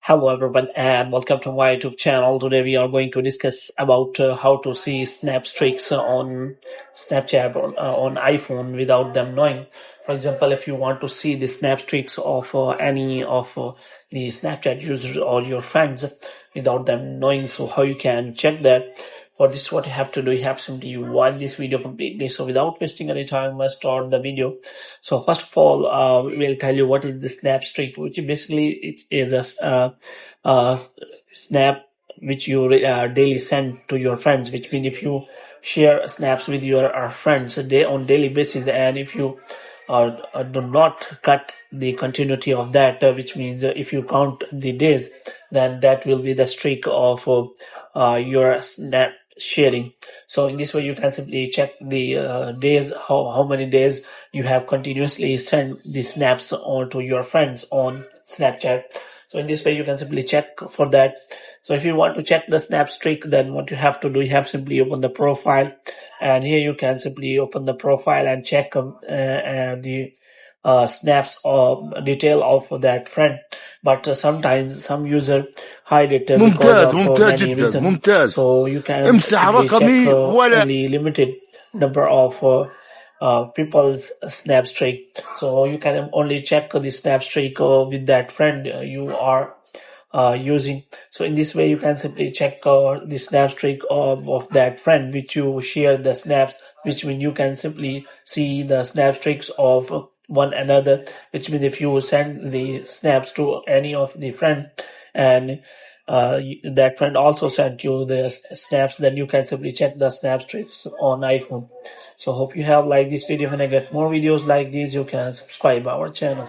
Hello everyone and welcome to my YouTube channel. Today we are going to discuss about how to see snap streaks on Snapchat on iPhone without them knowing. For example, if you want to see the snap streaks of any of the Snapchat users or your friends without them knowing, so how you can check that. For this, what you have to do, you have simply watch this video completely. So without wasting any time, let's start the video. So first of all, we'll tell you what is the snap streak, which basically it is a snap which you daily send to your friends. Which means if you share snaps with your friends on daily basis, and if you do not cut the continuity of that, which means if you count the days, then that will be the streak of your snap sharing. So in this way you can simply check the days, how many days you have continuously sent the snaps on to your friends on Snapchat. So in this way you can simply check for that. So if you want to check the snap streak, then what you have to do, you have simply open the profile, and here you can simply open the profile and check the snaps or detail of that friend. But sometimes some user hide it because ممتاز of ممتاز many جدا reasons. ممتاز. So you can امسح simply check رقمي ولا only limited number of people's snap streak. So you can only check the snap streak with that friend you are using. So in this way you can simply check the snap streak of that friend which you share the snaps, which means you can simply see the snap streaks of one another, which means if you send the snaps to any of the friend and that friend also sent you the snaps, then you can simply check the snap streaks on iPhone. So hope you have liked this video. When I get more videos like these, you can subscribe our channel.